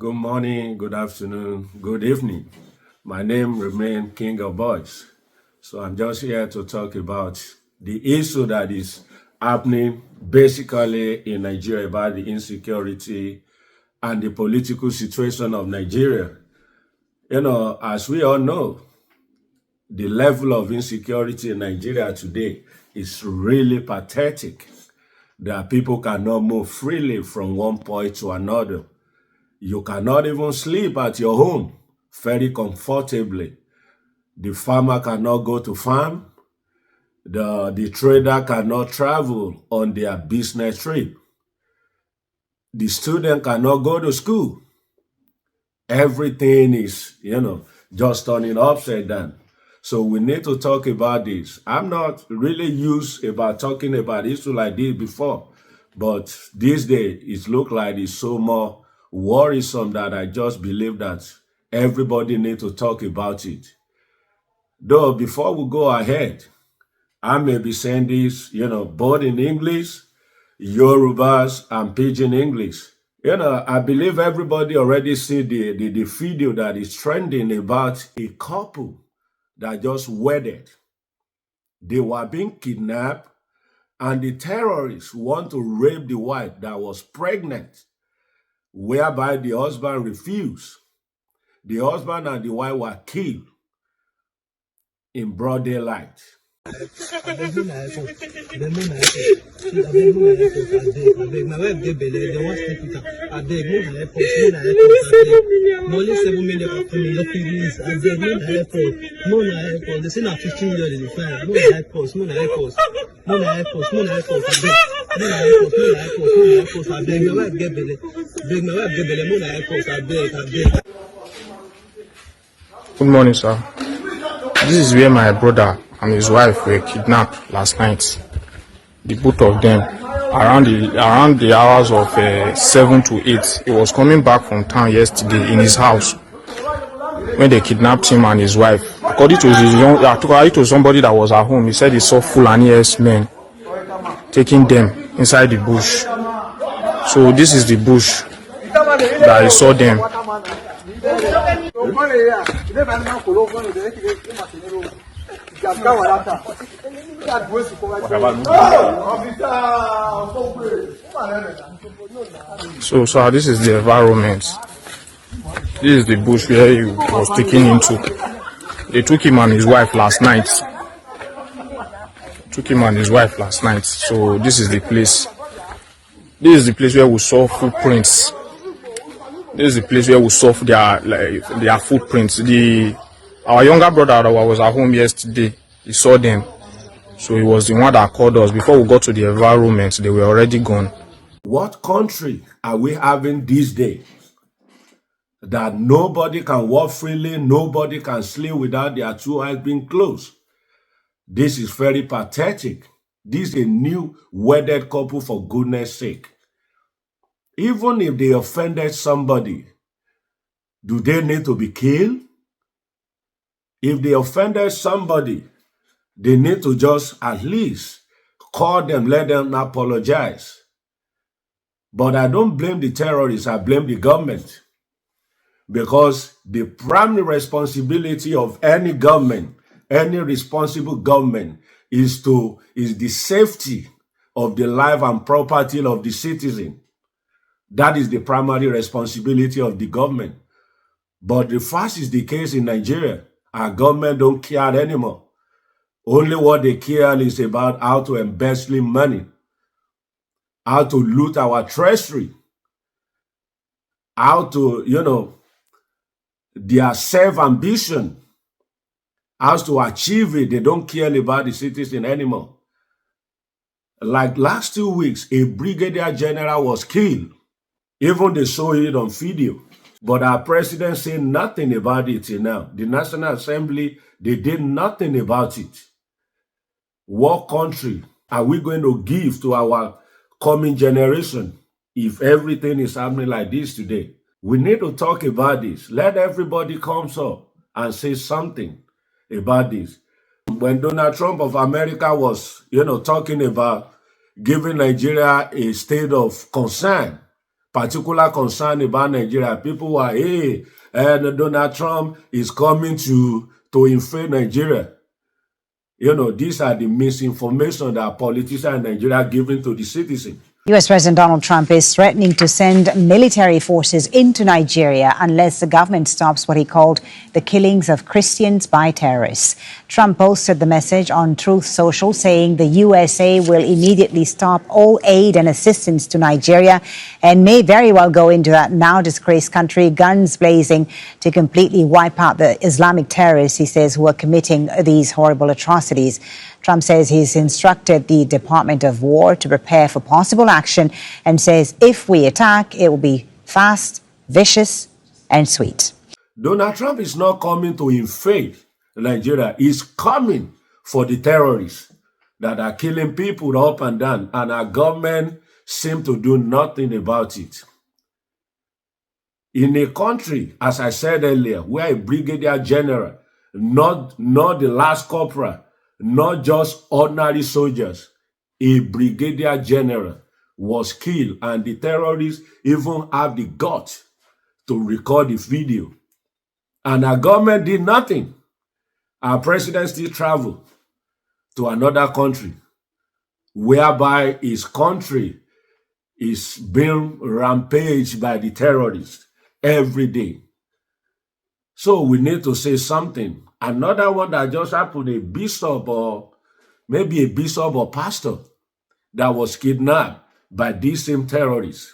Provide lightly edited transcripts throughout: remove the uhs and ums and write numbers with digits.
Good morning, good afternoon, good evening. My name remains King of Boys. So I'm just here to talk about the issue that is happening basically in Nigeria about the insecurity and the political situation of Nigeria. As we all know, the level of insecurity in Nigeria today is really pathetic. That people cannot move freely from one point to another. You cannot even sleep at your home very comfortably. The farmer cannot go to farm. The trader cannot travel on their business trip. The student cannot go to school. Everything is, just turning upside down. So we need to talk about this. I'm not really used about talking about issue like this before, but these days it looks like it's so more worrisome that I just believe that everybody need to talk about it. Though before we go ahead, I may be saying this, both in English, Yorubas, and Pidgin English. I believe everybody already see the video that is trending about a couple that just wedded. They were being kidnapped, and the terrorists want to rape the wife that was pregnant, whereby the husband refused. The husband and the wife were killed in broad daylight. Abeg no na airport. Abeg no na airport. Abeg no na airport. Abeg my wife get belle. They wan sleep with her. Abeg no na airport. No na airport. Abeg. Na only 7 million for me. Lucky please. Abeg no na airport. No na airport. They say na 15 million they dey find. No na airport. No na airport. No na airport. No na airport. Abeg. No na airport. No na airport. No na airport. Abeg my wife get belle. Abeg my wife get belle. No na airport. Abeg. Abeg. Good morning, sir. This is where my brother and his wife were kidnapped last night. The both of them, around the hours of 7 to 8. He was coming back from town yesterday in his house when they kidnapped him and his wife. According to somebody that was at home, he said he saw Fulani men taking them inside the bush. So this is the bush that he saw them. So this is the environment. This is the bush where he was taken into. They took him and his wife last night. So this is the place. This is the place where we saw footprints. This is the place where we saw their footprints. Our younger brother that was at home yesterday, he saw them. So he was the one that called us. Before we got to the environment, they were already gone. What country are we having these days that nobody can walk freely, nobody can sleep without their two eyes being closed? This is very pathetic. This is a new wedded couple, for goodness sake. Even if they offended somebody, do they need to be killed? If they offended somebody, they need to just at least call them, let them apologize. But I don't blame the terrorists, I blame the government. Because the primary responsibility of any government, any responsible government, is the safety of the life and property of the citizen. That is the primary responsibility of the government. But the first is the case in Nigeria. Our government don't care anymore. Only what they care is about how to embezzle money, how to loot our treasury, how to, their self-ambition, how to achieve it. They don't care about the citizen anymore. Like last 2 weeks, a brigadier general was killed. Even they saw it on video. But our president said nothing about it till now. The National Assembly, they did nothing about it. What country are we going to give to our coming generation if everything is happening like this today? We need to talk about this. Let everybody come up and say something about this. When Donald Trump of America was, talking about giving Nigeria a state of concern, particular concern about Nigeria. People were, hey, and Donald Trump is coming to invade Nigeria. You know, these are the misinformation that politicians in Nigeria are giving to the citizens. U.S. President Donald Trump is threatening to send military forces into Nigeria unless the government stops what he called the killings of Christians by terrorists. Trump posted the message on Truth Social, saying the USA will immediately stop all aid and assistance to Nigeria and may very well go into that now disgraced country, guns blazing, to completely wipe out the Islamic terrorists, he says, who are committing these horrible atrocities. Trump says he's instructed the Department of War to prepare for possible action and says if we attack, it will be fast, vicious, and sweet. Donald Trump is not coming to invade Nigeria. He's coming for the terrorists that are killing people up and down, and our government seems to do nothing about it. In a country, as I said earlier, where a brigadier general, not the last corporal, not just ordinary soldiers, a brigadier general was killed, and the terrorists even have the guts to record the video. And our government did nothing. Our president still traveled to another country, whereby his country is being rampaged by the terrorists every day. So we need to say something. Another one that just happened, a bishop or maybe a bishop or pastor that was kidnapped by these same terrorists.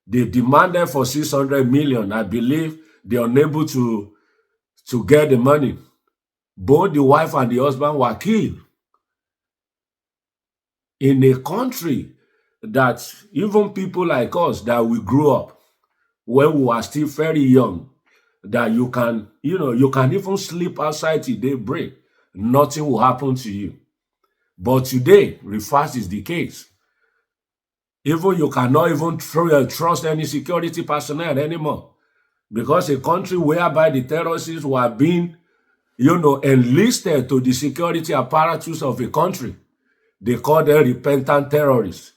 They demanded for 600 million. I believe they are unable to get the money. Both the wife and the husband were killed. In a country that even people like us, that we grew up when we were still very young, that you can even sleep outside till daybreak. Nothing will happen to you. But today, reverse is the case. Even you cannot even trust any security personnel anymore, because a country whereby the terrorists were being, enlisted to the security apparatus of a country, they call them repentant terrorists.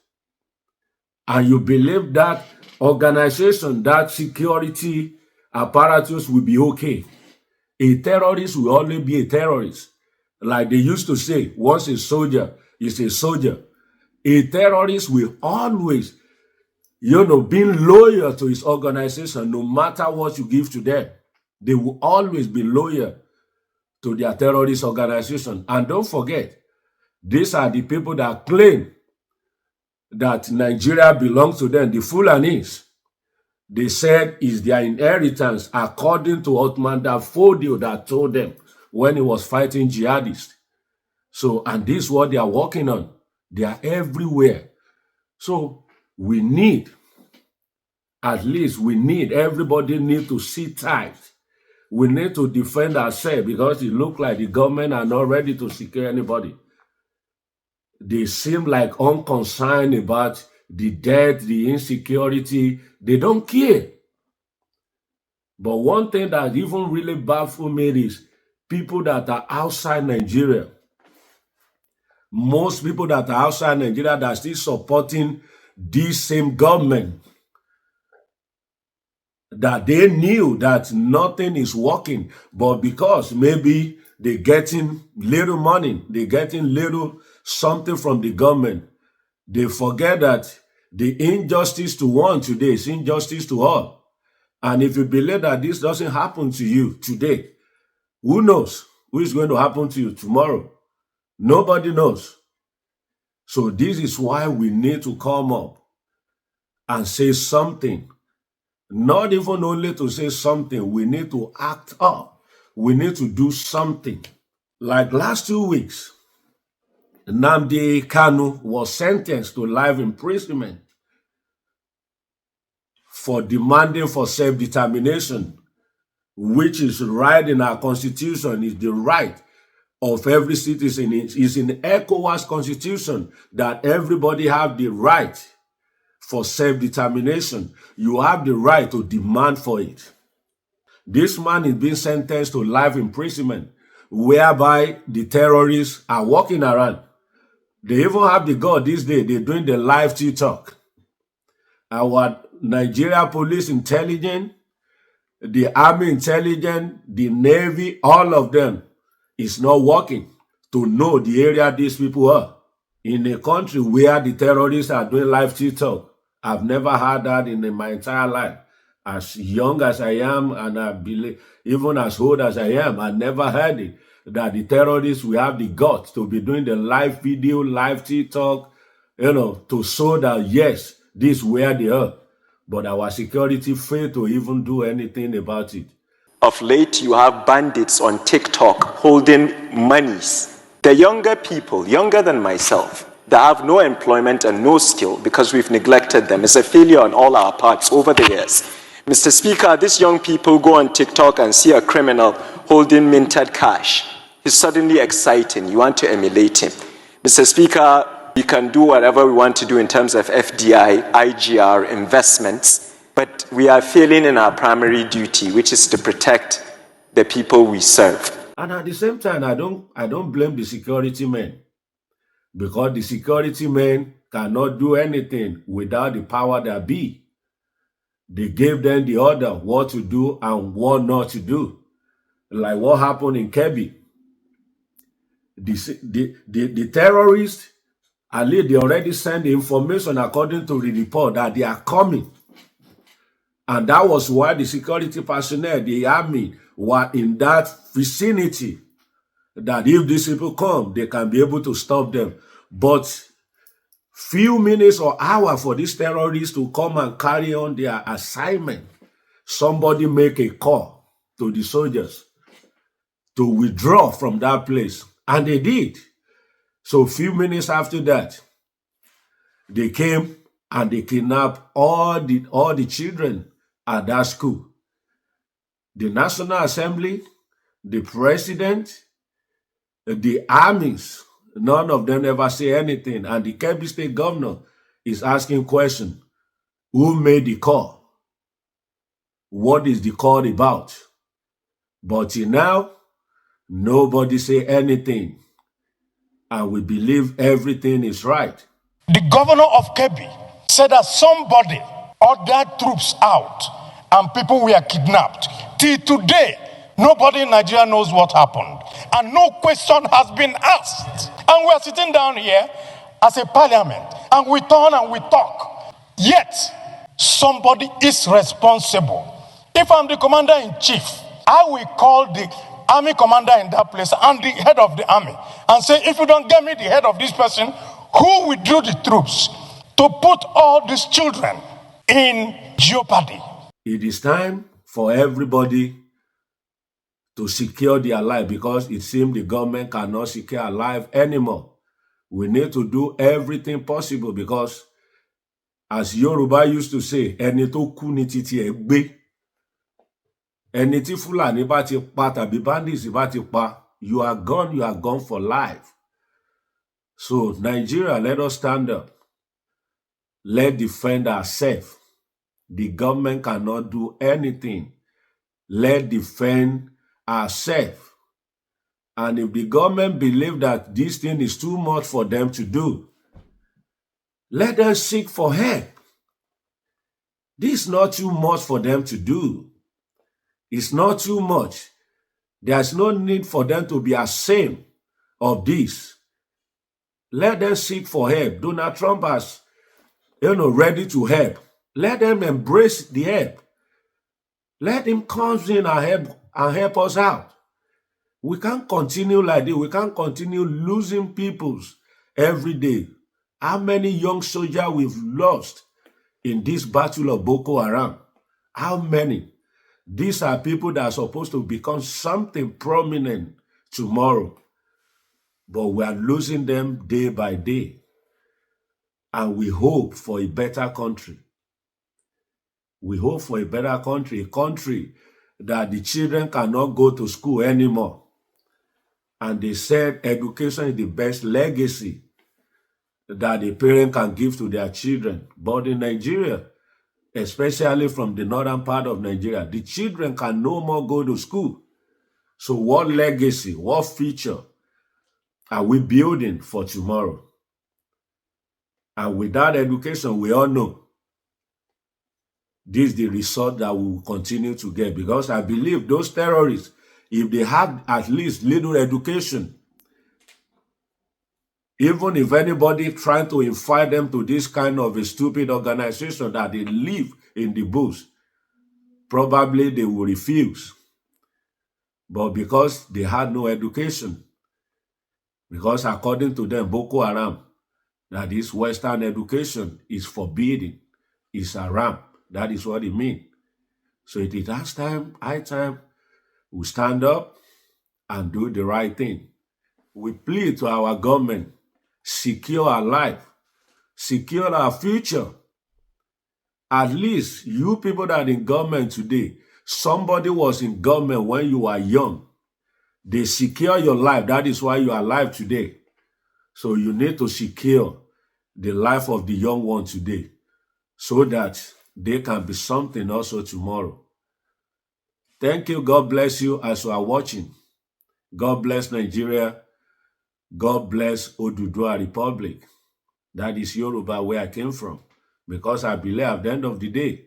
And you believe that organization, that security apparatus will be okay. A terrorist will only be a terrorist. Like they used to say, once a soldier is a soldier. A terrorist will always, being loyal to his organization, no matter what you give to them. They will always be loyal to their terrorist organization. And don't forget, these are the people that claim that Nigeria belongs to them, the Fulanis. They said is their inheritance, according to Ottoman Dafodio that told them when he was fighting jihadists. So, and this is what they are working on. They are everywhere. So we need, everybody need to sit tight. We need to defend ourselves, because it looks like the government are not ready to secure anybody. They seem like unconcerned about the death, the insecurity. They don't care. But one thing that even really baffles me is people that are outside Nigeria. Most people that are outside Nigeria that are still supporting this same government, that they knew that nothing is working, but because maybe they're getting little money, they're getting little something from the government, they forget that the injustice to one today is injustice to all. And if you believe that this doesn't happen to you today, who knows who is going to happen to you tomorrow? Nobody knows. So this is why we need to come up and say something. Not even only to say something, we need to act up. We need to do something. Like last 2 weeks, Nnamdi Kanu was sentenced to life imprisonment for demanding for self-determination, which is right in our constitution, is the right of every citizen. It is in ECOWAS constitution that everybody have the right for self-determination. You have the right to demand for it. This man is being sentenced to life imprisonment, whereby the terrorists are walking around. They even have the God these days, they're doing the live TikTok. Our Nigeria police intelligence, the army intelligence, the navy, all of them is not working to know the area these people are. In a country where the terrorists are doing live TikTok, I've never heard that in my entire life. As young as I am, and I believe even as old as I am, I never heard it that the terrorists will have the guts to be doing the live video, live TikTok, to show that yes, this is where they are. But our security failed to even do anything about it. Of late, you have bandits on TikTok holding monies. The younger people, younger than myself, that have no employment and no skill because we've neglected them. It's a failure on all our parts over the years. Mr. Speaker, these young people go on TikTok and see a criminal holding minted cash. He's suddenly exciting. You want to emulate him. Mr. Speaker, we can do whatever we want to do in terms of FDI, IGR, investments, but we are failing in our primary duty, which is to protect the people we serve. And at the same time, I don't blame the security men, because the security men cannot do anything without the power that be. They gave them the order what to do and what not to do. Like what happened in Kebbi. The terrorists, at least they already sent the information according to the report that they are coming. And that was why the security personnel, the army, were in that vicinity, that if these people come, they can be able to stop them. But few minutes or hours for these terrorists to come and carry on their assignment, somebody make a call to the soldiers to withdraw from that place. And they did. So a few minutes after that, they came and they kidnapped all the children at that school. The National Assembly, the president, the armies, none of them ever say anything. And the Kebbi State governor is asking questions. Who made the call? What is the call about? But till now, nobody say anything. And we believe everything is right. The governor of Kebbi said that somebody ordered troops out and people were kidnapped. Till today, nobody in Nigeria knows what happened. And no question has been asked. And we are sitting down here as a parliament and we turn and we talk. Yet, somebody is responsible. If I'm the commander-in-chief, I will call the army commander in that place and the head of the army and say, if you don't get me the head of this person, who withdrew the troops to put all these children in jeopardy? It is time for everybody to secure their life, because it seems the government cannot secure our life anymore. We need to do everything possible, because as Yoruba used to say, ẹni tó kú ni títí ẹ̀ gbé. Ẹni tí Fúlàní bá ti pa tàbí bandits bá ti pa, you are gone for life. So Nigeria, let us stand up. Let's defend ourselves. The government cannot do anything. Let's defend ourselves. And if the government believe that this thing is too much for them to do, let them seek for help. This is not too much for them to do. It's not too much. There's no need for them to be ashamed of this. Let them seek for help. Donald Trump has, ready to help. Let them embrace the help. Let him come in and help us out. We can't continue like this. We can't continue losing people every day. How many young soldiers we've lost in this battle of Boko Haram? How many? These are people that are supposed to become something prominent tomorrow. But we are losing them day by day. And we hope for a better country. We hope for a better country, a country that the children cannot go to school anymore. And they said education is the best legacy that the parent can give to their children. But in Nigeria, especially from the northern part of Nigeria, the children can no more go to school. So what legacy, what future are we building for tomorrow? And without education, we all know this is the result that we will continue to get, because I believe those terrorists, if they have at least little education, even if anybody trying to invite them to this kind of a stupid organization that they live in the bush, probably they will refuse. But because they had no education, because according to them, Boko Haram, that this Western education is forbidden, is haram. That is what it means. So it is high time we stand up and do the right thing. We plead to our government, secure our life, secure our future. At least you people that are in government today, somebody was in government when you were young. They secure your life. That is why you are alive today. So you need to secure the life of the young one today so that they can be something also tomorrow. Thank you. God bless you as you are watching. God bless Nigeria. God bless Oduduwa Republic. That is Yoruba, where I came from. Because I believe at the end of the day,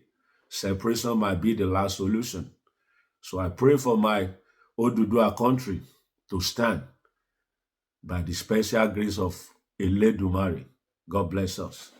separation might be the last solution. So I pray for my Oduduwa country to stand by the special grace of Eledumare. God bless us.